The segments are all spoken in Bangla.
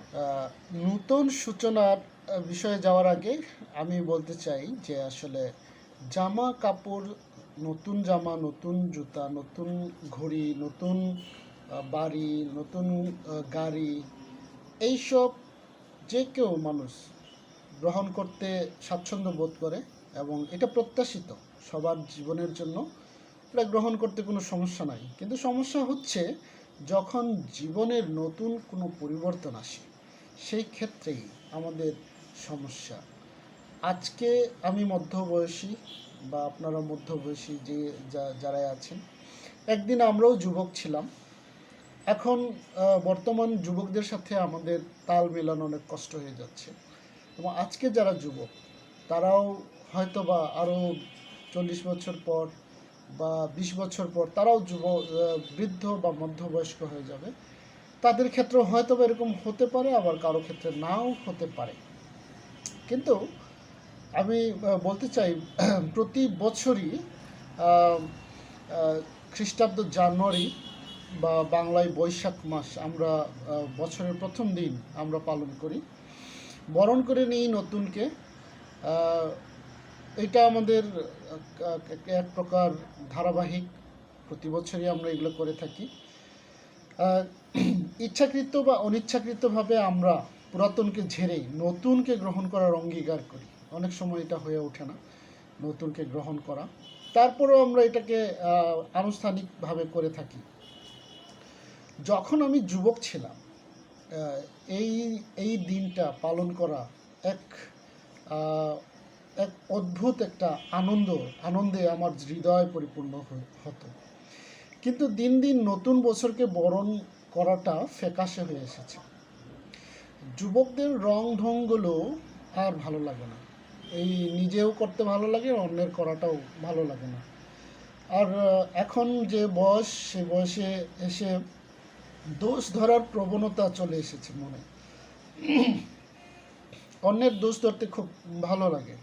আহ, নূতন সূচনার বিষয়ে যাওয়ার আগে আমি বলতে চাই যে আসলে জামা কাপড়, নতুন জামা, নতুন জুতা, নতুন ঘড়ি, নতুন বাড়ি, নতুন গাড়ি, এইসব যে কেউ মানুষ গ্রহণ করতে স্বাচ্ছন্দ্য বোধ করে এবং এটা প্রত্যাশিত সবার জীবনের জন্য। এটা গ্রহণ করতে কোনো সমস্যা নাই, কিন্তু সমস্যা হচ্ছে যখন জীবনের নতুন কোনো পরিবর্তন আসে, সেই ক্ষেত্রেই আমাদের সমস্যা। আজকে আমি মধ্যবয়সী বা আপনারা মধ্যবয়সী যে যারা আছেন, একদিন আমরাও যুবক ছিলাম। এখন বর্তমান যুবকদের সাথে আমাদের তাল মেলানো অনেক কষ্ট হয়ে যাচ্ছে, এবং আজকে যারা যুবক তারাও হয়তো বা আরও 40 বছর পর বা 20 বছর পর তারাও বৃদ্ধ বা মধ্যবয়স্ক হয়ে যাবে। তাদের ক্ষেত্রে হয়তো বা এরকম হতে পারে, আবার কারো ক্ষেত্রে নাও হতে পারে। কিন্তু আমি বলতে চাই, প্রতি বছরই আহ, আহ, খ্রিস্টাব্দ জানুয়ারি বা বাংলায় বৈশাখ মাস আমরা বছরের প্রথম দিন আমরা পালন করি, বরণ করে নিই নতুনকে। আহ, এটা আমাদের এক প্রকার ধারাবাহিক, প্রতি বছরই আমরা এগুলো করে থাকি। আহ, ইচ্ছাকৃত বা অনিচ্ছাকৃতভাবে আমরা পুরাতনকে ঝেড়ে নতুনকে গ্রহণ করার অঙ্গীকার করি। অনেক সময় এটা হয়ে ওঠে না নতুনকে গ্রহণ করা, তারপরেও আমরা এটাকে আনুষ্ঠানিকভাবে করে থাকি। যখন আমি যুবক ছিলাম, আহ, এই এই দিনটা পালন করা এক আহ, এক অদ্ভুত একটা আনন্দে আমার হৃদয় পরিপূর্ণ হতো। কিন্তু দিন দিন নতুন বছরকে বরণ করাটা ফ্যাকাশে হয়ে এসেছে। যুবকদের রং ঢংগুলো আর ভালো লাগে না। এই নিজেও করতে ভালো লাগে, অন্যের করাটাও ভালো লাগে না। আর এখন যে বয়স, সে বয়সে এসে দোষ ধরার প্রবণতা চলে এসেছে মনে। অন্যের দোষ ধরতে খুব ভালো লাগে,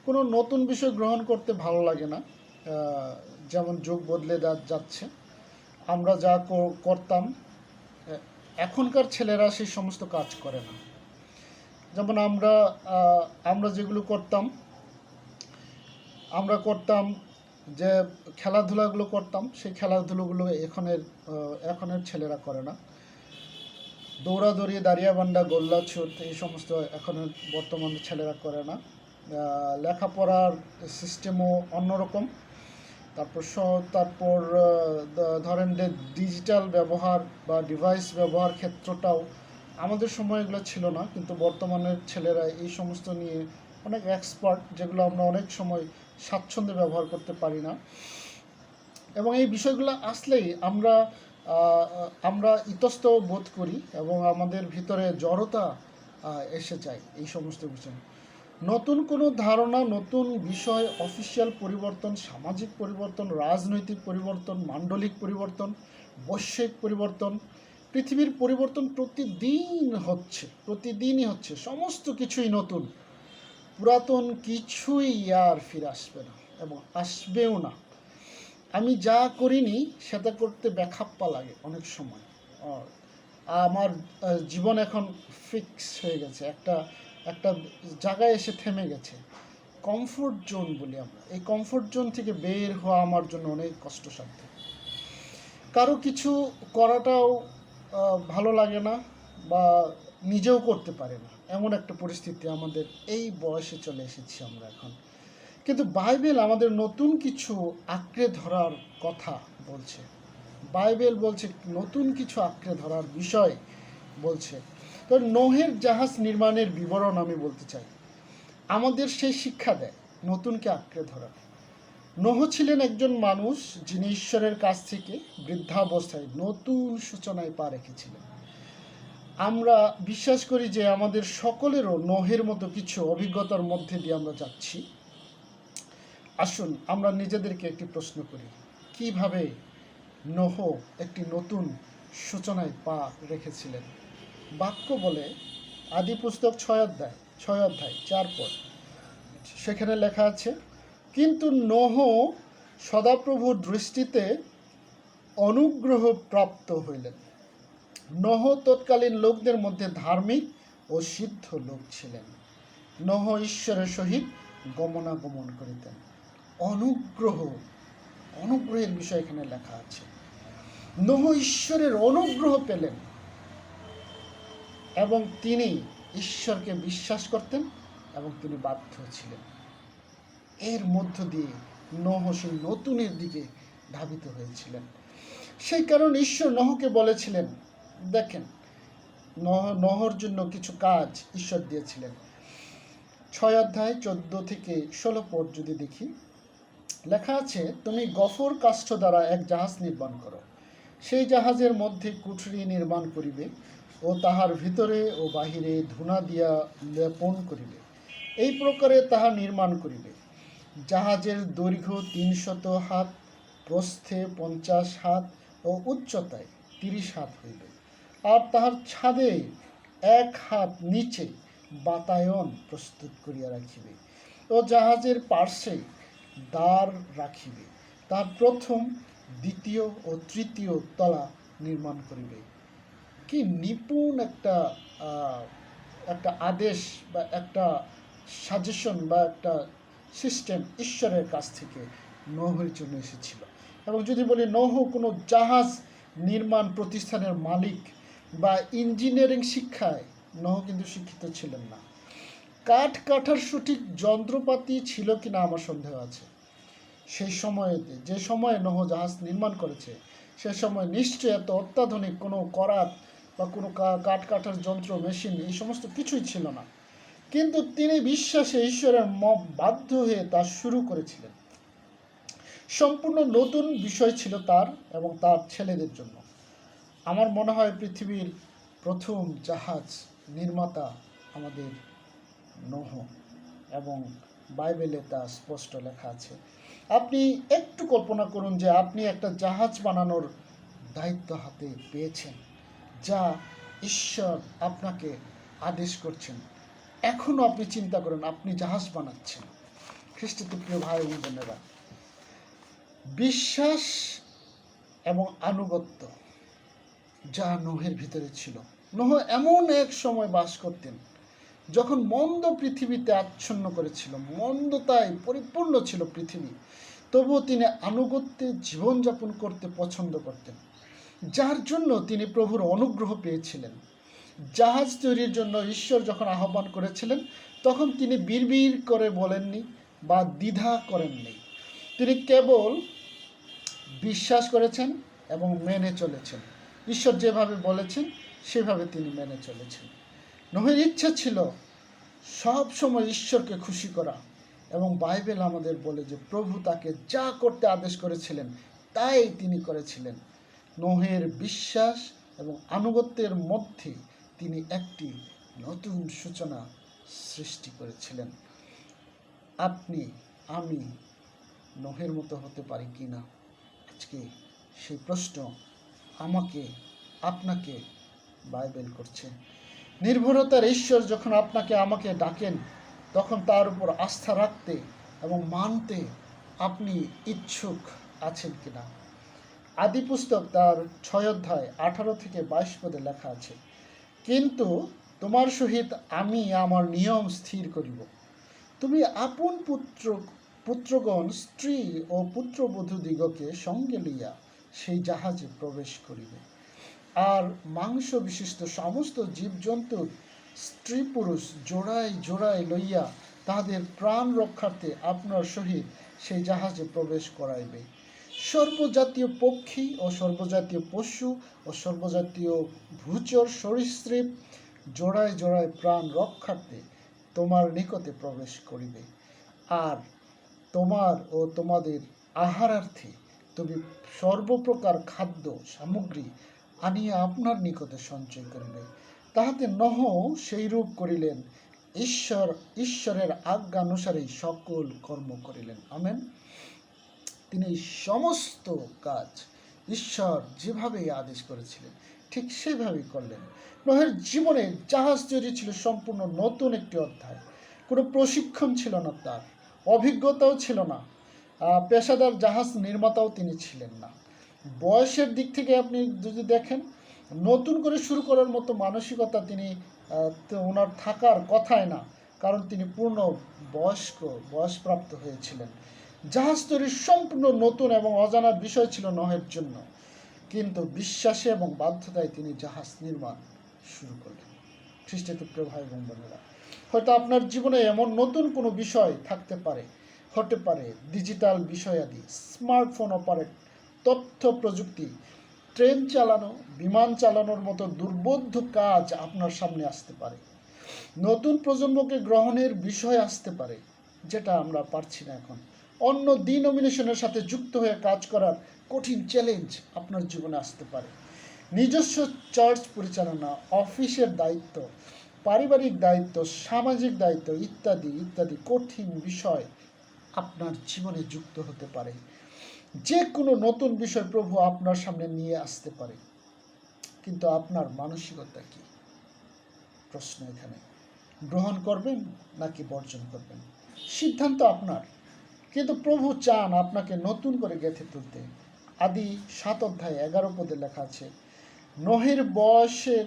কোনো নতুন বিষয় গ্রহণ করতে ভালো লাগে না। যেমন যুগ বদলে যাচ্ছে, আমরা যা করতাম, এখনকার ছেলেরা সেই সমস্ত কাজ করে না। যেমন আমরা যেগুলো করতাম যে খেলাধুলাগুলো করতাম, সেই খেলাধুলোগুলো এখনের ছেলেরা করে না। দৌড়াদৌড়ি, দাঁড়িয়াবান্ধা, গোল্লাছুট, এই সমস্ত এখনের বর্তমান ছেলেরা করে না। লেখাপড়ার সিস্টেমও অন্যরকম। তারপর ধরেন যে ডিজিটাল ব্যবহার বা ডিভাইস ব্যবহার ক্ষেত্রটাও আমাদের সময় এগুলো ছিল না, কিন্তু বর্তমানের ছেলেরা এই সমস্ত নিয়ে অনেক এক্সপার্ট, যেগুলো আমরা অনেক সময় স্বাচ্ছন্দ্যে ব্যবহার করতে পারি না। এবং এই বিষয়গুলো আসলেই আমরা ইতস্তত বোধ করি এবং আমাদের ভিতরে জড়তা এসে যায় এই সমস্ত বিষয়। নতুন কোনো ধারণা, নতুন বিষয়, অফিসিয়াল পরিবর্তন, সামাজিক পরিবর্তন, রাজনৈতিক পরিবর্তন, মান্ডলিক পরিবর্তন, বৈশ্বিক পরিবর্তন, পৃথিবীর পরিবর্তন প্রতিদিনই হচ্ছে। সমস্ত কিছুই নতুন, পুরাতন কিছুই আর ফিরে আসবে না এবং আসবেও না। আমি যা করিনি সেটা করতে বেখাপ্পা লাগে অনেক সময়। আমার জীবন এখন ফিক্স হয়ে গেছে, একটা একটা জায়গায় এসে থেমে গেছে। কমফোর্ট জোন বলি আমরা, এই কমফোর্ট জোন থেকে বের হওয়া আমার জন্য অনেক কষ্টসাধ্য। কারো কিছু করাটাও ভালো লাগে না বা নিজেও করতে পারে না, এমন একটা পরিস্থিতি আমাদের এই বয়সে চলে এসেছি আমরা এখন। কিন্তু বাইবেল আমাদের নতুন কিছু আঁকড়ে ধরার কথা বলছে। বাইবেল বলছে নতুন কিছু আঁকড়ে ধরার বিষয় বলছে। তো নোহের জাহাজ নির্মাণের বিবরণ আমি বলতে চাই, আমাদের সেই শিক্ষা দেয় নতুনকে আঁকড়ে ধরা। নোহ ছিলেন একজন মানুষ যিনি ঈশ্বরের কাছ থেকে বৃদ্ধাবস্থায় নতুন সূচনায় পা রেখেছিলেন। আমরা বিশ্বাস করি যে আমাদের সকলেরও নোহের মতো কিছু অভিজ্ঞতার মধ্যে দিয়ে আমরা যাচ্ছি। আসুন আমরা নিজেদেরকে একটি প্রশ্ন করি, কিভাবে নোহ একটি নতুন সূচনায় পা রেখেছিলেন। বাক্য বলে, আদি পুস্তক 6 অধ্যায় 4 পদ, সেখানে লেখা আছে, কিন্তু নোহ সদাপ্রভুর দৃষ্টিতে অনুগ্রহ প্রাপ্ত হইলেন। নহ তৎকালীন লোকদের মধ্যে ধার্মিক ও সিদ্ধ লোক ছিলেন। নহ ঈশ্বরের সহিত গমনাগমন করিতেন। অনুগ্রহের বিষয় এখানে লেখা আছে। নহ ঈশ্বরের অনুগ্রহ পেলেন এবং তিনি ঈশ্বরকে বিশ্বাস করতেন এবং তিনি বাধ্য ছিলেন। এর মধ্য দিয়ে নহ সেই নতুনের দিকে ধাবিত হয়েছিলেন। সেই কারণে ঈশ্বর নহকে বলেছিলেন, দেখেন, নহর জন্য কিছু কাজ ঈশ্বর দিয়েছিলেন। 6 অধ্যায় 14 থেকে 16 পদ যদি দেখি, লেখা আছে, তুমি গফর কাষ্ঠ দ্বারা এক জাহাজ নির্মাণ করো। সেই জাহাজের মধ্যে কুঠরি নির্মাণ করিবে ও তাহার ভিতরে ও বাহিরে ধূনা দিয়া লেপন করিবে। এই প্রকারে তাহা নির্মাণ করিবে। জাহাজের দৈর্ঘ্য 300 হাত, প্রস্থে 50 হাত ও উচ্চতায় 30 হাত হইবে। আর তাহার ছাদে 1 হাত নিচে বাতায়ন প্রস্তুত করিয়া রাখিবে ও জাহাজের পার্শ্বে দ্বার রাখিবে। তার প্রথম, দ্বিতীয় ও তৃতীয় তলা নির্মাণ করিবে। কি নিপুণ একটা আদেশ বা একটা সাজেশন বা একটা সিস্টেম ঈশ্বরের কাছ থেকে নহের জন্য এসেছিল। এবং যদি বলি, নহ কোনো জাহাজ নির্মাণ প্রতিষ্ঠানের মালিক বা ইঞ্জিনিয়ারিং শিক্ষায় নহ কিন্তু শিক্ষিত ছিলেন না। কাঠ কাটার সঠিক যন্ত্রপাতি ছিল কিনা আমার সন্দেহ আছে। সেই সময়েতে, যে সময়ে নহ জাহাজ নির্মাণ করেছে, সে সময় নিশ্চয়ই এত অত্যাধুনিক কোনো করাত বা কোনো কাঠ কাটার যন্ত্র, মেশিন, এই সমস্ত কিছুই ছিল না। কিন্তু তিনি বিশ্বাসে ঈশ্বরের বাধ্য হয়ে তা শুরু করেছিলেন। সম্পূর্ণ নতুন বিষয় ছিল তার এবং তার ছেলেদের জন্য। আমার মনে হয় পৃথিবীর প্রথম জাহাজ নির্মাতা আমাদের নহ, এবং বাইবেলে তা স্পষ্ট লেখা আছে। আপনি একটু কল্পনা করুন যে আপনি একটা জাহাজ বানানোর দায়িত্ব হাতে পেয়েছেন, যা ঈশ্বর আপনাকে আদেশ করছেন। এখনও আপনি চিন্তা করেন আপনি জাহাজ বানাচ্ছেন। খ্রিস্টীয় প্রিয় ভাই এবং বোনেরা, বিশ্বাস এবং আনুগত্য যা নহের ভিতরে ছিল। নহ এমন এক সময় বাস করতেন যখন মন্দ পৃথিবীতে আচ্ছন্ন করেছিল, মন্দতায় পরিপূর্ণ ছিল পৃথিবী। তবুও তিনি আনুগত্যে জীবনযাপন করতে পছন্দ করতেন, যার জন্য তিনি প্রভুর অনুগ্রহ পেয়েছিলেন। জাহাজ তৈরির জন্য ঈশ্বর যখন আহ্বান করেছিলেন, তখন তিনি বিড়বিড় করে বলেননি বা দ্বিধা করেননি। তিনি কেবল বিশ্বাস করেছেন এবং মেনে চলেছেন। ঈশ্বর যেভাবে বলেছেন সেভাবে তিনি মেনে চলেছেন। নহের ইচ্ছা ছিল সব সময় ঈশ্বরকে খুশি করা, এবং বাইবেল আমাদের বলে যে প্রভু তাকে যা করতে আদেশ করেছিলেন তাই তিনি করেছিলেন। নহের বিশ্বাস এবং আনুগত্যের মধ্যে তিনি একটি নতুন সূচনা সৃষ্টি করেছিলেন। আপনি, আমি নহের মতো হতে পারি কি না? আজকে সেই প্রশ্ন আমাকে, আপনাকে বাইবেল করছে। নির্ভরতার ঈশ্বর যখন আপনাকে আমাকে ডাকেন, তখন তার উপর আস্থা রাখতে এবং মানতে আপনি ইচ্ছুক আছেন কিনা? আদি পুস্তক তার 6 অধ্যায় 18 থেকে 22 পদে লেখা আছে, কিন্তু তোমার সহিত আমি আমার নিয়ম স্থির করিব। তুমি আপন পুত্রগণ, স্ত্রী ও পুত্রবধূদিগকে সঙ্গে লইয়া সেই জাহাজে প্রবেশ করিবে। আর মাংস বিশিষ্ট সমস্ত জীবজন্তুর স্ত্রী পুরুষ জোড়ায় জোড়ায় লইয়া তাহাদের প্রাণ রক্ষার্থে আপনার সহিত সেই জাহাজে প্রবেশ করাইবে। সর্বজাতীয় পক্ষী ও সর্বজাতীয় পশু ও সর্বজাতীয় ভূচর সরীসৃপ জোড়ায় জোড়ায় প্রাণ রক্ষার্থে তোমার নিকটে প্রবেশ করিবে। আর তোমার ও তোমাদের আহারার্থে তুমি সর্বপ্রকার খাদ্য সামগ্রী আনিয়া আপনার নিকটে সঞ্চয় করিবে। তাহাতে নহ সেইরূপ করিলেন, ঈশ্বরের আজ্ঞানুসারেই সকল কর্ম করিলেন। আমেন। তিনি সমস্ত কাজ ঈশ্বর যেভাবে আদেশ করেছিলেন ঠিক সেভাবেই করলেন। নহের জীবনে জাহাজ তৈরি ছিল সম্পূর্ণ নতুন একটি অধ্যায়। কোনো প্রশিক্ষণ ছিল না, তার অভিজ্ঞতাও ছিল না, পেশাদার জাহাজ নির্মাতাও তিনি ছিলেন না। বয়সের দিক থেকে আপনি যদি দেখেন, নতুন করে শুরু করার মতো মানসিকতা তিনি ওনার থাকার কথাই না, কারণ তিনি পূর্ণ বয়সপ্রাপ্ত হয়েছিলেন। জাহাজ তৈরি সম্পূর্ণ নতুন এবং অজানার বিষয় ছিল নহের জন্য, কিন্তু বিশ্বাসে এবং বাধ্যতায় তিনি জাহাজ নির্মাণ শুরু করলেন। খ্রিস্টীয় প্রিয় ভাই এবং বোনেরা, হয়তো আপনার জীবনে এমন নতুন কোনো বিষয় হতে পারে ডিজিটাল বিষয়াদি, স্মার্টফোন অপারেট, তথ্য প্রযুক্তি, ট্রেন চালানো, বিমান চালানোর মতো দুর্বোধ্য কাজ আপনার সামনে আসতে পারে। নতুন প্রজন্মকে গ্রহণের বিষয় আসতে পারে, যেটা আমরা পারছি না এখন। অন্য ডিনোমিনেশনের সাথে যুক্ত হয়ে কাজ করার কঠিন চ্যালেঞ্জ আপনার জীবনে আসতে পারে। নিজস্ব চার্চ পরিচালনা, অফিসের দায়িত্ব, পারিবারিক দায়িত্ব, সামাজিক দায়িত্ব ইত্যাদি ইত্যাদি কঠিন বিষয় আপনার জীবনে যুক্ত হতে পারে। যে কোনো নতুন বিষয় প্রভু আপনার সামনে নিয়ে আসতে পারে, কিন্তু আপনার মানসিকতা কি? প্রশ্ন এখানে। গ্রহণ করবেন নাকি বর্জন করবেন, সিদ্ধান্ত আপনার। কিন্তু প্রভু চান আপনাকে নতুন করে গেঁথে তুলতে। আদি 7:11 লেখা আছে, নোহের বয়সের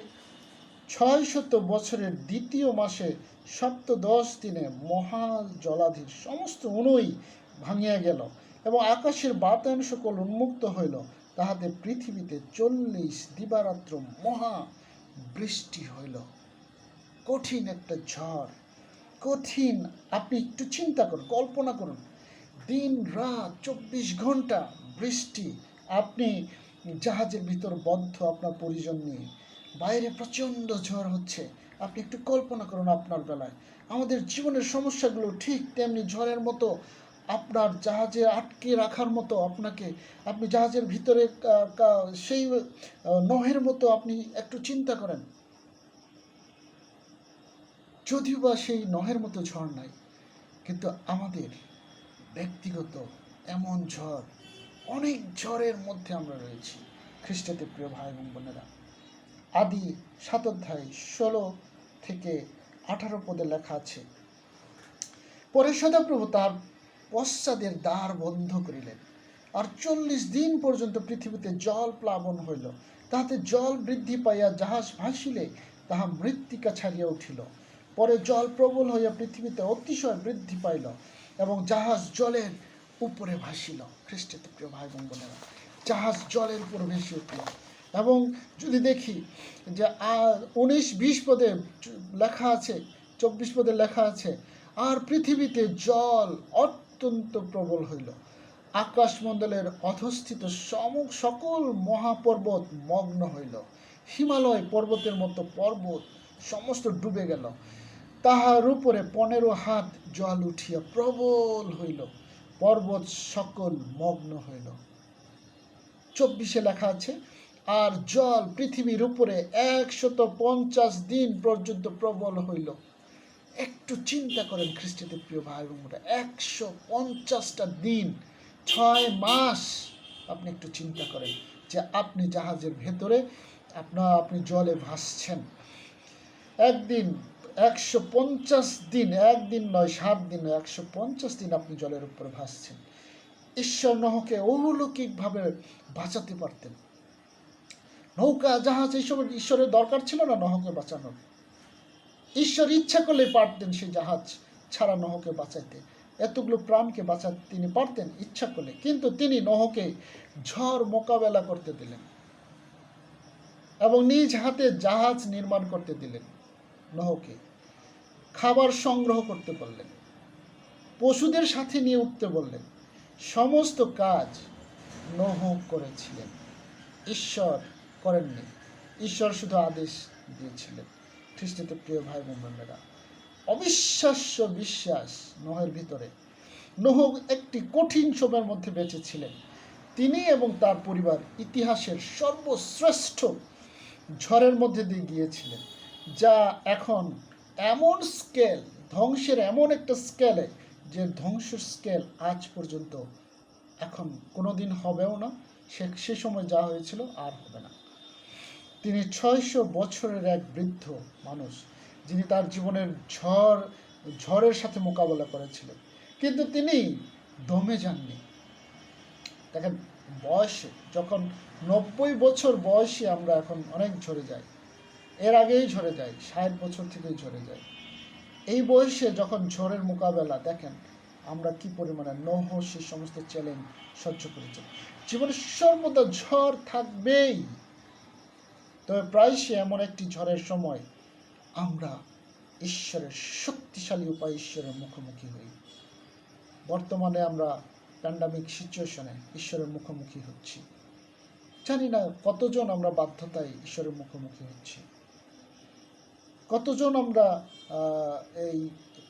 600 বছরের দ্বিতীয় মাসে সপ্তদশ দিনে মহা জলাধির সমস্ত অনুই ভাঙিয়া গেল এবং আকাশের বাতায়ন সকল উন্মুক্ত হইল, তাহাতে পৃথিবীতে 40 দিবারাত্র মহা বৃষ্টি হইল। কঠিন একটা ঝড়, কঠিন। আপনি একটু চিন্তা করুন, কল্পনা করুন, দিন রাত 24 ঘন্টা বৃষ্টি, আপনি জাহাজের ভিতর বদ্ধ আপনার পরিজন নিয়ে, বাইরে প্রচণ্ড ঝড় হচ্ছে। আপনি একটু কল্পনা করুন আপনার বেলায়। আমাদের জীবনের সমস্যাগুলো ঠিক তেমনি ঝড়ের মতো, আপনার জাহাজে আটকে রাখার মতো আপনি জাহাজের ভিতরে সেই নোহের মতো আপনি একটু চিন্তা করেন। যদিও বা সেই নোহের মতো ঝড় নাই, কিন্তু আমাদের ব্যক্তিগত এমন ঝড়, অনেক ঝড়ের মধ্যে আমরা রয়েছি। খ্রিস্টতে প্রিয় ভাই এবং বোনেরা, আদি 7:16-18 লেখা আছে, পরে সদাপ্রভু তার পশ্চাদের দ্বার বন্ধ করিলেন, আর 40 দিন পর্যন্ত পৃথিবীতে জল প্লাবন হইল। তাহাতে জল বৃদ্ধি পাইয়া জাহাজ ভাসিলে তাহা মৃত্তিকা ছাড়িয়া উঠিল। পরে জল প্রবল হইয়া পৃথিবীতে অতিশয় বৃদ্ধি পাইল এবং জাহাজ জলের উপরে ভাসিল। খ্রিস্টতে প্রিয় ভাই বোন বোনেরা, জাহাজ জলের উপর ভেসে উঠল। এবং যদি দেখি যে 19-20 পদে লেখা আছে, 24 পদে লেখা আছে, আর পৃথিবীতে জল অত্যন্ত প্রবল হইল, আকাশমণ্ডলের অধস্থিত সকল মহাপর্বত মগ্ন হইল, হিমালয় পর্বতের মতো পর্বত সমস্ত ডুবে গেল, তাহার উপরে 15 হাত জল উঠিয়া প্রবল হইল, পর্বত সকল মগ্ন হইল। 24 লেখা আছে, আর জল পৃথিবীর উপরে 150 দিন পর্যন্ত প্রবল হইল। একটু চিন্তা করেন খ্রিস্টীয় প্রিয় ভাই এবং বোনেরা, 150টা দিন, 6 মাস। আপনি একটু চিন্তা করেন যে আপনি জাহাজের ভেতরে আপনি জলে ভাসছেন। একদিন 150 দিন, একদিন নয়, 7 দিন নয়, 150 দিন আপনি জলের উপরে ভাসছেন। ঈশ্বর নোহকে অলৌকিকভাবে বাঁচাতে পারতেন। নৌকা জাহাজ এইসব ঈশ্বরের দরকার ছিল না নোহকে বাঁচানোর। ঈশ্বর ইচ্ছা করলে পারতেন সেই জাহাজ ছাড়া নোহকে বাঁচাইতে, এতগুলো প্রাণকে বাঁচাতে তিনি পারতেন ইচ্ছা করলে, কিন্তু তিনি নোহকে ঝড় মোকাবেলা করতে দিলেন এবং নিজ হাতে জাহাজ নির্মাণ করতে দিলেন। নোহকে খাবার সংগ্রহ করতে বললেন, পশুদের সাথে নিয়ে উঠতে বললেন। সমস্ত কাজ নোহ করেছিলেন, ঈশ্বর করেননি। ঈশ্বর শুধু আদেশ দিয়েছিলেন। খ্রিস্টীয় প্রিয় ভাই বোনেরা, অবিশ্বাস্য বিশ্বাস নোহের ভিতরে। নোহ একটি কঠিন সময়ের মধ্যে বেঁচেছিলেন। তিনি এবং তার পরিবার ইতিহাসের সর্বশ্রেষ্ঠ ঝড়ের মধ্যে দিয়ে গিয়েছিলেন, যা এখন এমন স্কেল, ধ্বংসের এমন একটা স্কেলে, যে ধ্বংসের স্কেল আজ পর্যন্ত এখন কোনোদিন হবেও না। সে সময় যা হয়েছিল আর হবে না। তিনি 600 বছরের এক বৃদ্ধ মানুষ, যিনি তার জীবনের ঝড়ের সাথে মোকাবেলা করেছিলেন, কিন্তু তিনি দমে যাননি। দেখেন, বয়সে, যখন 90 বছর বয়সে আমরা এখন অনেক ঝরে যাই, এর আগেই ঝরে যাই, 60 বছর থেকেই ঝরে যাই। এই বয়সে যখন ঝড়ের মোকাবেলা দেখেন আমরা কি পরিমাণে নৌহ সেই সমস্ত চ্যালেঞ্জ সহ্য করেছি। জীবনে সর্বদা ঝড় থাকবেই, তবে প্রায়শই এমন একটি ঝড়ের সময় আমরা ঈশ্বরের শক্তিশালী উপায়ে ঈশ্বরের মুখোমুখি হই। বর্তমানে আমরা প্যান্ডামিক সিচুয়েশনে ঈশ্বরের মুখোমুখি হচ্ছি। জানি না কতজন আমরা বাধ্যতায় ঈশ্বরের মুখোমুখি হচ্ছি, কতজন আমরা এই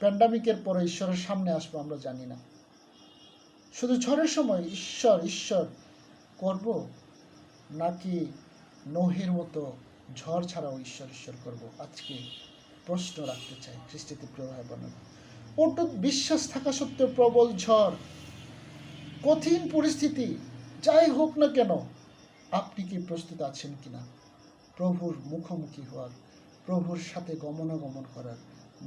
প্যান্ডামিকের পরে ঈশ্বরের সামনে আসবো আমরা জানি না। শুধু ঝড়ের সময় ঈশ্বর ঈশ্বর করব, নাকি নোহের মতো ঝড় ছাড়াও ঈশ্বর ঈশ্বর করব? আজকে প্রশ্ন রাখতে চাই খ্রিস্টিতে প্রিয় ভাই বোনেরা। অটুট বিশ্বাস থাকা সত্ত্বেও প্রবল ঝড়, কঠিন পরিস্থিতি যাই হোক না কেন, আপনি কি প্রস্তুত আছেন কিনা প্রভুর মুখোমুখি হওয়ার, প্রভুর সাথে গমনাগমন করার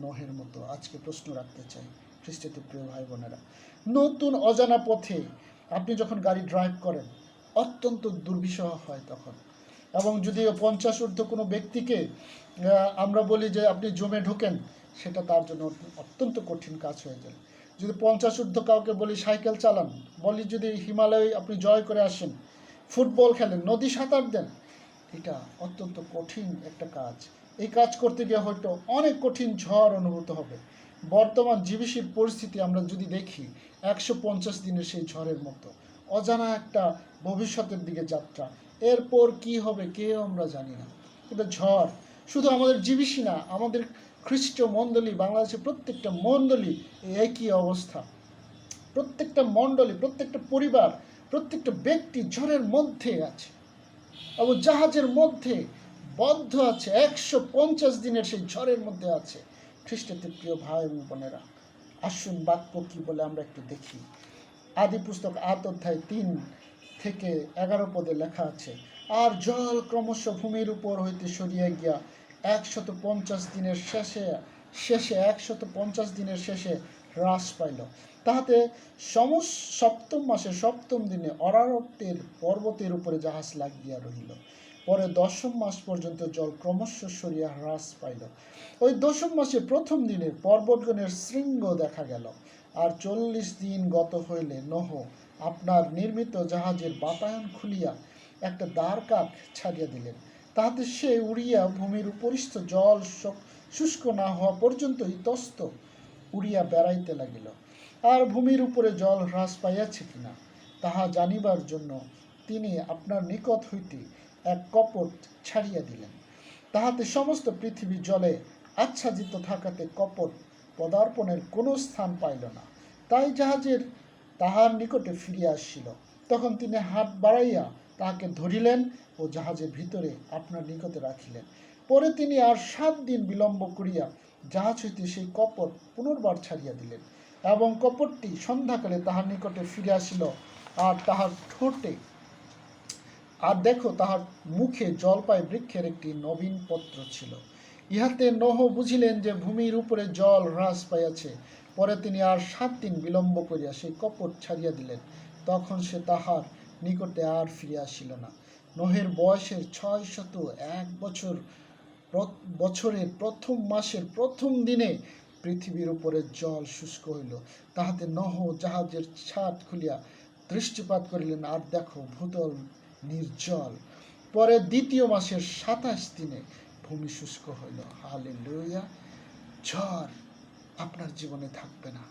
নোহের মতো? আজকে প্রশ্ন রাখতে চাই খ্রিস্টিতে প্রিয় ভাই বোনেরা। নতুন অজানা পথে আপনি যখন গাড়ি ড্রাইভ করেন অত্যন্ত দুর্বিষহ হয় তখন। এবং যদি 50 ঊর্ধ্ব কোনো ব্যক্তিকে আমরা বলি যে আপনি জমে ঢোকেন, সেটা তার জন্য অত্যন্ত কঠিন কাজ হয়ে যায়। যদি 50 ঊর্ধ্ব কাউকে বলি সাইকেল চালান, বলি যদি হিমালয় আপনি জয় করে আসেন, ফুটবল খেলেন, নদী সাঁতার দেন, এটা অত্যন্ত কঠিন একটা কাজ। এই কাজ করতে গিয়ে হয়তো অনেক কঠিন ঝড় অনুভূত হবে। বর্তমান জিবিসির পরিস্থিতি আমরা যদি দেখি 150 দিনের সেই ঝড়ের মতো অজানা একটা ভবিষ্যতের দিকে যাত্রা। এরপর কি হবে কেউ আমরা জানি না। কিন্তু ঝড় শুধু আমাদের জিবিসি না, আমাদের খ্রিস্ট মণ্ডলী, বাংলাদেশের প্রত্যেকটা মণ্ডলী একই অবস্থা। প্রত্যেকটা মণ্ডলী, প্রত্যেকটা পরিবার, প্রত্যেকটা ব্যক্তি ঝড়ের মধ্যে আছে এবং জাহাজের মধ্যে বদ্ধ আছে, 150 দিনের সেই ঝড়ের মধ্যে আছে। খ্রিস্টের প্রিয় ভাই এবং বোনেরা, আসুন বাক্য কি বলে আমরা একটু দেখি। আদি পুস্তক 8 অধ্যায় 3 থেকে 11 পদে লেখা আছে, আর জল ক্রমশ ভূমির উপর হইতে সরিয়া গিয়া 150 দিনের শেষে 150 দিনের শেষে হ্রাস পাইল। তাহাতে সপ্তম মাসের 7ম দিনে অরারতের পর্বতের উপরে জাহাজ লাগিয়া রহিল। পরে 10ম মাস পর্যন্ত জল ক্রমশ সরিয়া হ্রাস পাইল। ওই 10ম মাসে 1ম দিনে পর্বতগণের শৃঙ্গ দেখা গেল। আর 40 দিন গত হইলে নোহ আপনার নির্মিত জাহাজের বাতায়ন খুলিয়া একটা দ্বার কাঠ ছাড়িয়া দিলেন, তাহাতে সে উড়িয়া ভূমির উপরিস্থ জল শুষ্ক না হওয়া পর্যন্ত ইতস্ত উড়িয়া বেড়াইতে লাগিল। আর ভূমির উপরে জল হ্রাস পাইয়াছে কিনা তাহা জানিবার জন্য তিনি আপনার নিকট হইতে এক কপট ছাড়িয়া দিলেন, তাহাতে সমস্ত পৃথিবী জলে আচ্ছাদিত থাকাতে কপট পদার্পণের কোনো স্থান পাইল না। তাই জাহাজের তাহার নিকটে ফিরিয়া আসিল। তখন তিনি হাত বাড়াইয়া তাহাকে ধরিলেন ও জাহাজের ভিতরে আপনার নিকটে রাখিলেন। পরে তিনি আর 7 দিন বিলম্ব করিয়া জাহাজ হইতে সেই কপট পুনর্বার ছাড়িয়া দিলেন, এবং কপটটি সন্ধ্যাকালে তাহার নিকটে ফিরে আসিল। আর তাহার ঠোঁটে আর দেখো তাহার মুখে জলপাই বৃক্ষের একটি নবীন পত্র ছিল। ইহাতে নোহ বুঝিলেন যে ভূমির উপরে জল হ্রাস পাইয়াছে। পরে তিনি আর 7 দিন বিলম্ব করিয়া সেই কপট ছাড়িয়া দিলেন। তখন সে তাহার নিকটে আর ফিরিয়া আসিল না। নোহের বয়সের 601 বছরের 1ম মাসের 1ম দিনে পৃথিবীর উপরে জল শুষ্ক হইল। তাহাতে নোহ জাহাজের ছাদ খুলিয়া দৃষ্টিপাত করিলেন, আর দেখো ভূতল নির্জল। পরে 2য় মাসের 27 দিনে ভূমি শুষ্ক হইল। হালেলুয়া! ঝড় আপনার জীবনে থাকবে না,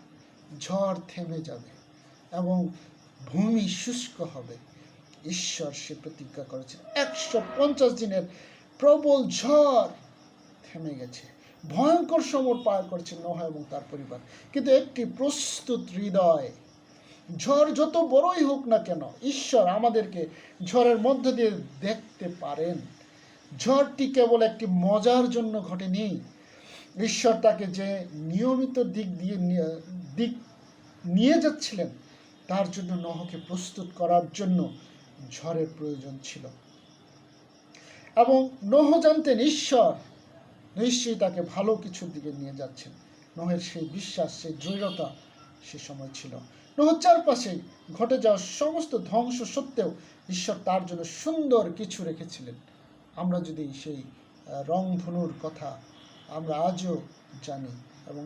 ঝড় থেমে যাবে এবং ভূমি শুষ্ক হবে। ঈশ্বর সে প্রতিজ্ঞা করেছেন। 150 দিনের প্রবল ঝড় থেমে গেছে, ভয়ঙ্কর সময় পার করছে নোহ এবং তার পরিবার। কিন্তু একটি প্রস্তুত হৃদয়। ঝড় যত বড়ই হোক না কেন, ঈশ্বর আমাদেরকে ঝড়ের মধ্য দিয়ে দেখতে পারেন। ঝড়টি কেবল একটি মজার জন্য ঘটেনি। ঈশ্বর তাকে যে নিয়মিত দিক নিয়ে যাচ্ছিলেন, তার জন্য নোহকে প্রস্তুত করার জন্য ঝড়ের প্রয়োজন ছিল। এবং নোহ জানতেন ঈশ্বর নিশ্চয়ই তাকে ভালো কিছুর দিকে নিয়ে যাচ্ছেন। নোহের সেই বিশ্বাস, সেই দৃঢ়তা সে সময় ছিল। নোহর চারপাশে ঘটে যাওয়া সমস্ত ধ্বংস সত্ত্বেও ঈশ্বর তার জন্য সুন্দর কিছু রেখেছিলেন। আমরা যদি সেই রংধনুর কথা আমরা আজও জানি, এবং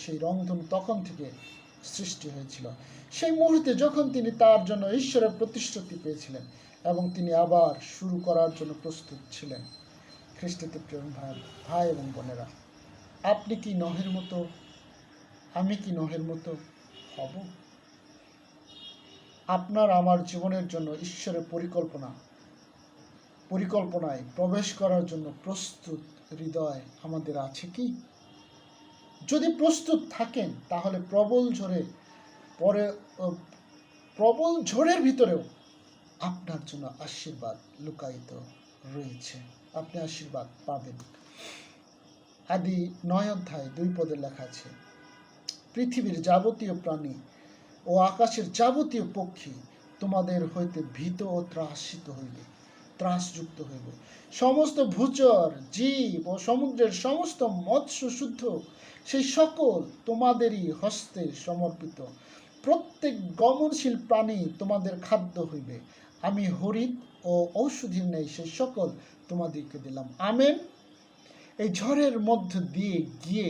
সেই রংধনু তখন থেকে সৃষ্টি হয়েছিল, সেই মুহূর্তে যখন তিনি তার জন্য ঈশ্বরের প্রতিশ্রুতি পেয়েছিলেন এবং তিনি আবার শুরু করার জন্য প্রস্তুত ছিলেন। খ্রিস্টতে প্রিয় ভাই এবং বোনেরা, আপনি কি নহের মতো, আমি কি নহের মতো হব? আপনার আমার জীবনের জন্য ঈশ্বরের পরিকল্পনায় প্রবেশ করার জন্য প্রস্তুত হৃদয় আমাদের আছে কি? যদি প্রস্তুত থাকেন তাহলে প্রবল ঝড়ের ভিতরেও আপনার জন্য আশীর্বাদ লুকায়িত রয়েছে। আপনি আশীর্বাদ পাবেন। আদি 9 অধ্যায় 2 পদে লেখা আছে, পৃথিবীর যাবতীয় প্রাণী ও আকাশের যাবতীয় পক্ষী তোমাদের হইতে ভীত ও ত্রাসযুক্ত হইবে। সমস্ত ভূচর জীব ও সমুদ্রের সমস্ত মৎস্য শুদ্ধ সেই সকল তোমাদেরই হস্তে সমর্পিত। প্রত্যেক গমনশীল প্রাণী তোমাদের খাদ্য হইবে। আমি হরিৎ ও ঔষধি নেই সেই সকল তোমাদেরকে দিলাম। আমেন। এই ঝড়ের মধ্য দিয়ে গিয়ে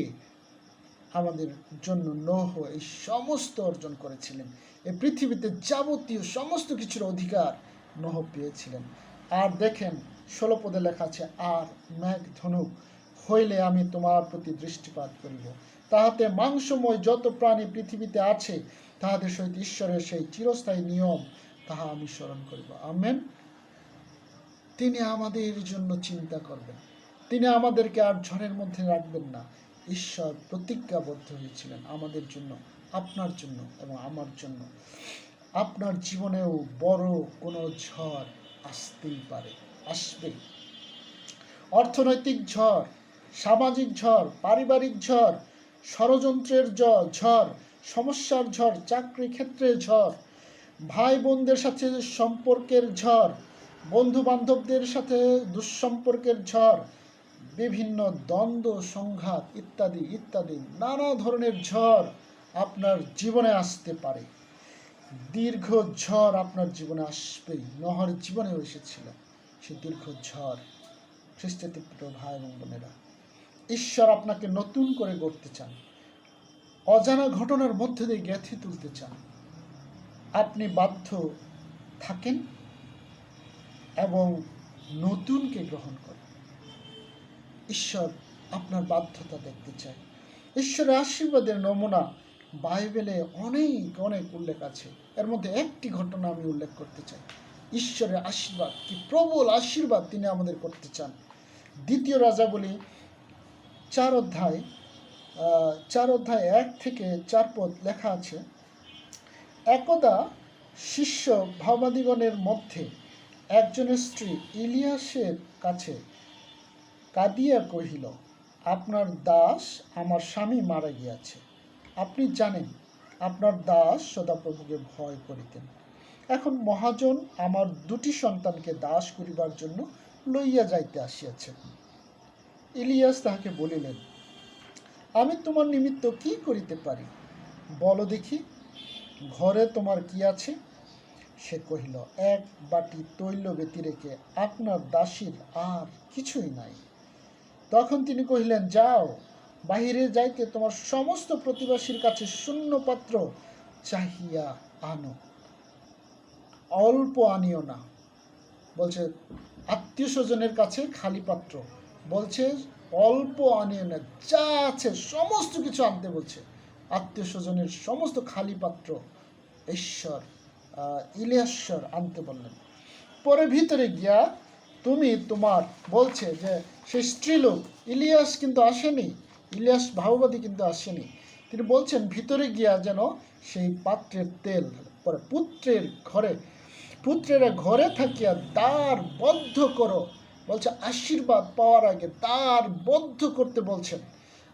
আমাদের জন্য নোহ এই সমস্ত অর্জন করেছিলেন। এই পৃথিবীতে যাবতীয় সমস্ত কিছুর অধিকার নোহ পেয়েছিলেন। আর দেখেন 16 পদে লেখা আছে, আর মেঘ ধনুক হইলে আমি তোমার প্রতি দৃষ্টিপাত করিব, তাহাতে মাংসময় যত প্রাণী পৃথিবীতে আছে তাহাদের সহিত ঈশ্বরের সেই চিরস্থায়ী নিয়ম তাহা আমি স্মরণ করিব। আমেন। তিনি আমাদের জন্য চিন্তা করবেন, তিনি আমাদেরকে আর ঝড়ের মধ্যে রাখবেন না। ঈশ্বর প্রতিজ্ঞাবদ্ধ হয়েছিলেন আমাদের জন্য, আপনার জন্য এবং আমার জন্য। আপনার জীবনেও বড় কোনো ঝড় আসতেই পারে, আসবে। অর্থনৈতিক ঝড়, সামাজিক ঝড়, পারিবারিক ঝড়, ষড়যন্ত্রের ঝড়, সমস্যার ঝড়, চাকরি ক্ষেত্রে ঝড়, ভাই বোনদের সাথে সম্পর্কের ঝড়, বন্ধু বান্ধবদের সাথে দুঃসম্পর্কের ঝড়, বিভিন্ন দ্বন্দ্ব সংঘাত ইত্যাদি ইত্যাদি নানা ধরনের ঝড় আপনার জীবনে আসতে পারে। দীর্ঘ ঝড় আপনার জীবনে আসবেই। নোহর জীবনেও এসেছিল সে দীর্ঘ ঝড়। খ্রিস্টের প্রিয় ভাই এবং বোনেরা, ঈশ্বর আপনাকে নতুন করে গড়তে চান, অজানা ঘটনার মধ্যে দিয়ে গেঁথে তুলতে চান। আপনি বাধ্য থাকেন এবং নতুনকে গ্রহণ করেন। ঈশ্বর আপনার বাধ্যতা দেখতে চায়। ঈশ্বরের আশীর্বাদের নমুনা বাইবেলে অনেক অনেক উল্লেখ আছে। এর মধ্যে একটি ঘটনা আমি উল্লেখ করতে চাই। ঈশ্বরের আশীর্বাদ কি প্রবল আশীর্বাদ তিনি আমাদের করতে চান। 2 রাজাবলী 4 অধ্যায় 1 থেকে 4 পদ লেখা আছে, একদা শিষ্য ভাবাদিগণের মধ্যে একজনের স্ত্রী ইলিয়াসের কাছে কাঁদিয়া কহিল, আপনার দাস আমার স্বামী মারা গিয়াছে। আপনি জানেন আপনার দাস সদাপ্রভুকে ভয় করিতেন। এখন মহাজন আমার 2টি সন্তানকে দাস করিবার জন্য লইয়া যাইতে আসিয়াছেন। ইলিয়াস তাহাকে বলিলেন, আমি তোমার নিমিত্ত কি করিতে পারি, বলো দেখি, ঘরে তোমার কি আছে? সে কহিল, 1 বাটি তৈল ব্যতিরেকে আপনার দাসীর আর কিছুই নাই। তখন তিনি কহিলেন, যাও, বাহিরে যাইতে তোমার সমস্ত প্রতিবাসীর কাছে শূন্য পাত্র চাহিয়া আনো, অল্প আনিও না। বলছে আত্মীয় স্বজনের কাছে খালি পাত্র, বলছে অল্প আনিও না, যা আছে সমস্ত কিছু আনতে বলছে। আত্মীয় স্বজনের সমস্ত খালি পাত্র ইলিয়াসর আনতে বললেন। পরে ভিতরে গিয়া তুমি তোমার, বলছে যে সেই স্ত্রীলোক, ইলিয়াস কিন্তু আসেনি, ইলিয়াস ভাববাদী কিন্তু আসেনি। তিনি বলছেন ভিতরে গিয়া যেন সেই পাত্রের তেল, পরে পুত্রেরা ঘরে থাকিয়া দ্বার বদ্ধ করো। বলছে আশীর্বাদ পাওয়ার আগে দ্বার বদ্ধ করতে বলছেন।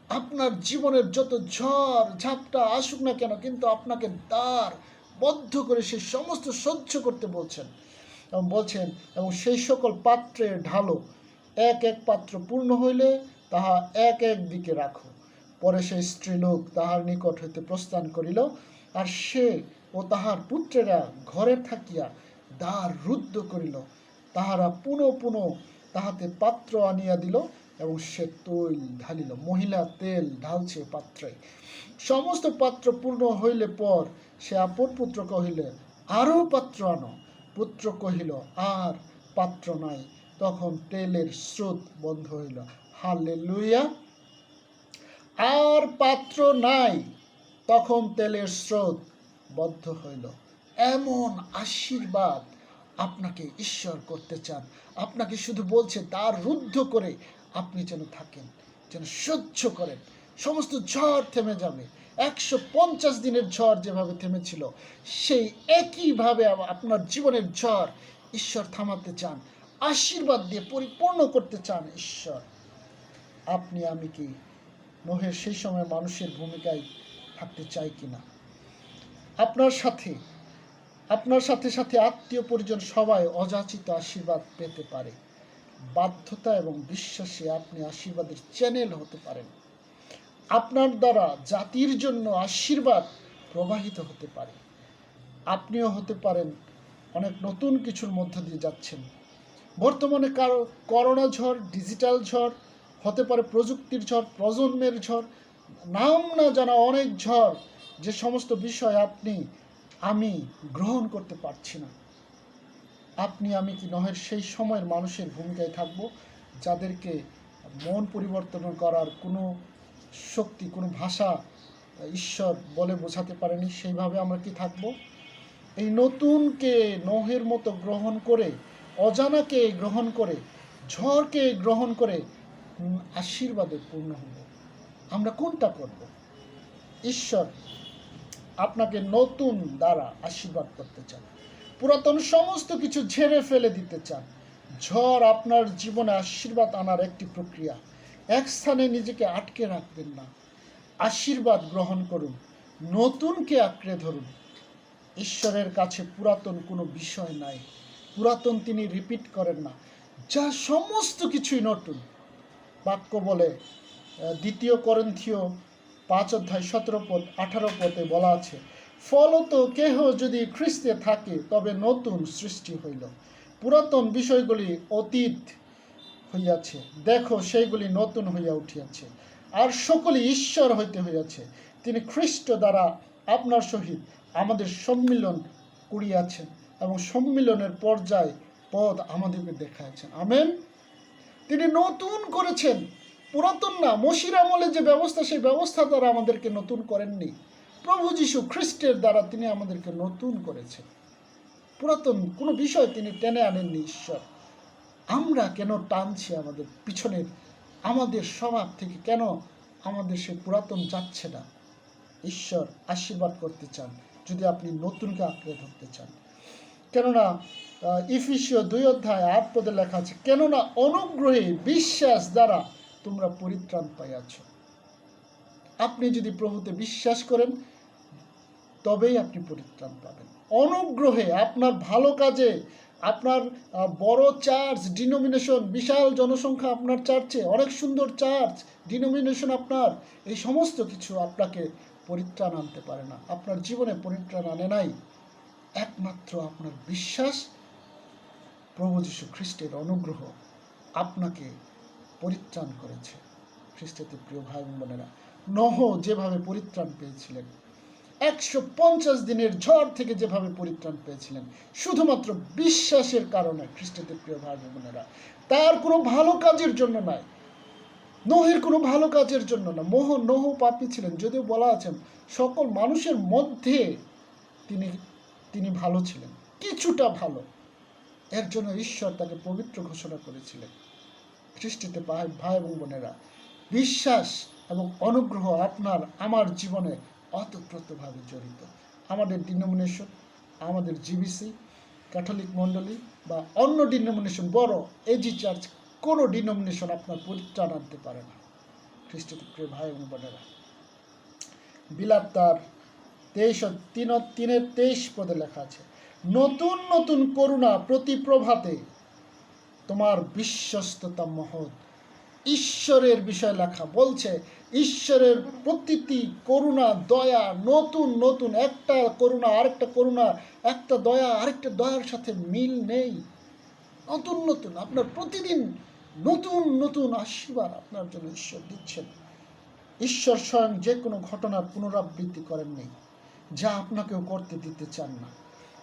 আপনার জীবনের যত ঝড় ঝাপটা আসুক না কেন, কিন্তু আপনাকে দ্বার বদ্ধ করে সেই সমস্ত সহ্য করতে বলছেন। এবং বলছেন, এবং সেই সকল পাত্রে ঢালো, 1 পাত্র পূর্ণ হইলে তাহা এক দিকে রাখো, পরে সেই স্ত্রীলোক তাহার নিকট হইতে প্রস্থান করিল, আর সে ও তাহার পুত্রেরা ঘরে থাকিয়া দ্বার রুদ্ধ করিল। তাহারা পুনঃ পুনঃ তাহাতে পাত্র আনিয়া দিল, এবং সে তৈল ঢালিল। মহিলা তেল ঢালছে পাত্রে। সমস্ত পাত্র পূর্ণ হইলে পর সে আপন পুত্র কহিলে, আরও পাত্র আনো। পুত্র কহিল, আর পাত্র নাই। তখন তেলের স্রোত বন্ধ হইল। হালেলুয়া! আর পাত্র নাই, তখন তেলের স্রোত বন্ধ হইল। এমন আশীর্বাদ আপনাকে ঈশ্বর করতে চান। আপনাকে শুধু বলছে দ্বার রুদ্ধ করে আপনি যেন থাকেন, যেন সহ্য করেন। সমস্ত ঝড় থেমে যাবে। 150 দিনের ঝড় যেভাবে থেমেছিল, সেই একইভাবে আপনার জীবনের ঝড় ঈশ্বর থামাতে চান, আশীর্বাদ দিয়ে পরিপূর্ণ করতে চান ঈশ্বর। আপনি আমি কি নোহের সেই সময় মানুষের ভূমিকায় থাকতে চাই কিনা? আপনার সাথে সাথে আত্মীয় পরিজন সবাই অযাচিত আশীর্বাদ পেতে পারে। বাধ্যতা এবং বিশ্বাসে আপনি আশীর্বাদের চ্যানেল হতে পারেন। আপনার দ্বারা জাতির জন্য আশীর্বাদ প্রবাহিত হতে পারে। আপনিও হতে পারেন অনেক নতুন কিছুর মধ্য দিয়ে যাচ্ছেন। বর্তমানে করোনা ঝড়, ডিজিটাল ঝড়, হতে পারে প্রযুক্তির ঝড়, প্রজন্মের ঝড়, নাম না জানা অনেক ঝড়, যে সমস্ত বিষয় আমি গ্রহণ করতে পারছি না। আপনি আমি কি নোহের সেই সময়ের মানুষের ভূমিকায় থাকব, যাদেরকে মন পরিবর্তন করার কোনো শক্তি, কোনো ভাষা ঈশ্বর বলে বোঝাতে পারেনি? সেইভাবে আমরা কি থাকব? এই নতুনকে নোহের মতো গ্রহণ করে, অজানাকে গ্রহণ করে, ঝড়কে গ্রহণ করে আশীর্বাদে পূর্ণ হব? আমরা কোনটা করব? ঈশ্বর আপনাকে নতুন দ্বারা আশীর্বাদ করতে চান। পুরাতন সমস্ত কিছু ঝেড়ে ফেলে দিতে চান। ঝড় আপনার জীবনে আশীর্বাদ আনার একটি প্রক্রিয়া। এক স্থানে নিজেকে আটকে রাখবেন না। আশীর্বাদ গ্রহণ করুন, নতুনকে আঁকড়ে ধরুন। ঈশ্বরের কাছে পুরাতন কোনো বিষয় নাই। পুরাতন তিনি রিপিট করেন না। যা সমস্ত কিছুই নতুন। বাক্য বলে, 2 করিন্থীয় 5:17-18 বলা আছে, ফলত কেহ যদি খ্রিস্টে থাকে তবে নতুন সৃষ্টি হইল। পুরাতন বিষয়গুলি অতীত হইয়াছে, দেখো সেইগুলি নতুন হইয়া উঠিয়াছে। আর সকলই ঈশ্বর হইতে হইয়াছে। তিনি খ্রিস্ট দ্বারা আপনার সহিত আমাদের সম্মিলন করিয়াছেন, এবং সম্মিলনের পদ আমাদেরকে দেখাইছেন। আমেন। তিনি নতুন করেছেন, পুরাতন না। মসির আমলে যে ব্যবস্থা, সেই ব্যবস্থা দ্বারা আমাদেরকে নতুন করেননি। প্রভু যীশু খ্রিস্টের দ্বারা তিনি আমাদেরকে নতুন করেছেন। পুরাতন কোনো বিষয় তিনি টেনে আনেননি ঈশ্বর। আমরা কেন টানছি আমাদের পিছনের, আমাদের স্বভাব থেকে কেন আমাদের সে পুরাতন যাচ্ছে না? ঈশ্বর আশীর্বাদ করতে চান যদি আপনি নতুনকে আঁকড়ে ধরতে চান। কেননা ইফিসীয় 2:8 লেখা আছে, কেননা অনুগ্রহে বিশ্বাস দ্বারা তোমরা পরিত্রাণ পাইয়াছ। আপনি যদি প্রভুতে বিশ্বাস করেন, তবেই আপনি পরিত্রাণ পাবেন। অনুগ্রহে, আপনার ভালো কাজে, আপনার বড় চার্চ, ডিনোমিনেশন, বিশাল জনসংখ্যা আপনার চার্চে, অনেক সুন্দর চার্চ, ডিনোমিনেশন আপনার, এই সমস্ত কিছু আপনাকে পরিত্রাণ আনতে পারে না। আপনার জীবনে পরিত্রাণ আনে নাই। একমাত্র আপনার বিশ্বাস, প্রভু যীশু খ্রিস্টের অনুগ্রহ আপনাকে পরিত্রাণ করেছে। খ্রিস্টেতে প্রিয় ভাই বোনেরা, নোহ যেভাবে পরিত্রাণ পেয়েছিলেন, 150 দিনের ঝড় থেকে যেভাবে পরিত্রাণ পেয়েছিলেন, শুধুমাত্র বিশ্বাসের কারণে। খ্রিস্টেতে প্রিয় ভাই বোনেরা, তার কোনো ভালো কাজের জন্য নয়, নোহের কোনো ভালো কাজের জন্য না। নোহ পাপী ছিলেন, যদিও বলা আছেন সকল মানুষের মধ্যে তিনি ভালো ছিলেন, কিছুটা ভালো। এর জন্য ঈশ্বর তাকে পবিত্র ঘোষণা করেছিলেন। খ্রিস্টেতে ভাই এবং বোনেরা, বিশ্বাস এবং অনুগ্রহ আপনার আমার জীবনে অতপ্রতভাবে জড়িত। আমাদের ডিনোমিনেশন, আমাদের জিবিসি, ক্যাথলিক মণ্ডলী বা অন্য ডিনোমিনেশন, বড় এজি চার্চ, কোনো ডিনোমিনেশন আপনার পরিত্রাণ আনতে পারে না। খ্রিস্টেতে প্রিয় ভাই এবং বোনেরা, বিলাপ তার 3:23 লেখা আছে, নতুন নতুন করুণা প্রতি প্রভাতে তোমার বিশ্বস্ততা মহৎ। ঈশ্বরের বিষয় লেখা বলছে, ঈশ্বরের প্রতিটি করুণা দয়া নতুন নতুন, একটা করুণা আরেকটা করুণা, একটা দয়া আরেকটা দয়ার সাথে মিল নেই। নতুন নতুন আপনার প্রতিদিন নতুন নতুন আশীর্বাদ আপনার জন্য ঈশ্বর দিচ্ছেন। ঈশ্বর স্বয়ং যে কোনো ঘটনার পুনরাবৃত্তি করেননি যা আপনাকেও করতে দিতে চান না।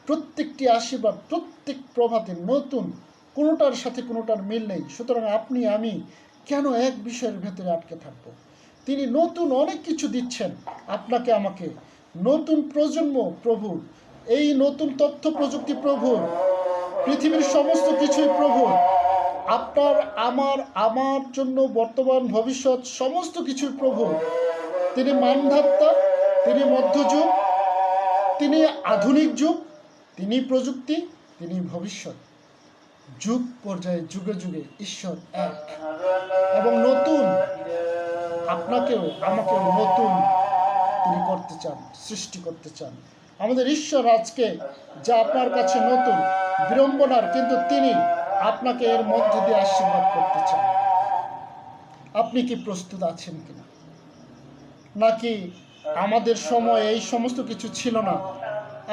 প্রত্যেকটি আশীর্বাদ প্রত্যেক প্রভাতে নতুন, কোনোটার সাথে কোনোটার মিল নেই। সুতরাং আপনি আমি কেন এক বিষয়ের ভেতরে আটকে থাকব? তিনি নতুন অনেক কিছু দিচ্ছেন আপনাকে আমাকে। নতুন প্রজন্ম প্রভুর, এই নতুন তথ্য প্রযুক্তি প্রভুর, পৃথিবীর সমস্ত কিছুই প্রভুর। আপনার আমার জন্য বর্তমান ভবিষ্যৎ সমস্ত কিছুই প্রভুর। তিনি মানধাত্তা, তিনি মধ্যযুগ, তিনি আধুনিক যুগ, তিনি প্রযুক্তি, তিনি ভবিষ্যৎ। যুগ পর্যায়ে যুগে যুগে ঈশ্বর এক এবং নতুন। আপনাকেও আমাকেও নতুন তিনি করতে চান, সৃষ্টি করতে চান। আমাদের ঈশ্বর আজকে যা আপনার কাছে নতুন, বিড়ম্বনার, কিন্তু তিনি আপনাকে এর মধ্যে দিয়ে আশীর্বাদ করতে চান। আপনি কি প্রস্তুত আছেন কিনা? নাকি আমাদের সময় এই সমস্ত কিছু ছিল না,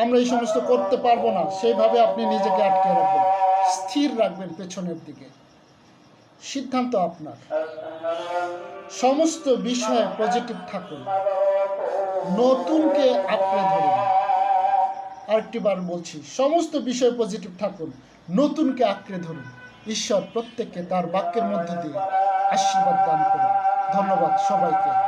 আমরা এই সমস্ত করতে পারবো না, সেইভাবে আপনি নিজেকে আটকে রাখবেন, স্থির রাখবেন পেছনের দিকে? সিদ্ধান্ত আপনার। সমস্ত বিষয়ে পজিটিভ থাকুন, নতুনকে আঁকড়ে ধরুন। আরেকটি বার বলছি, সমস্ত বিষয়ে পজিটিভ থাকুন, নতুনকে আঁকড়ে ধরুন। ঈশ্বর প্রত্যেককে তার বাক্যের মধ্যে দিয়ে আশীর্বাদ দান করুন। ধন্যবাদ সবাইকে।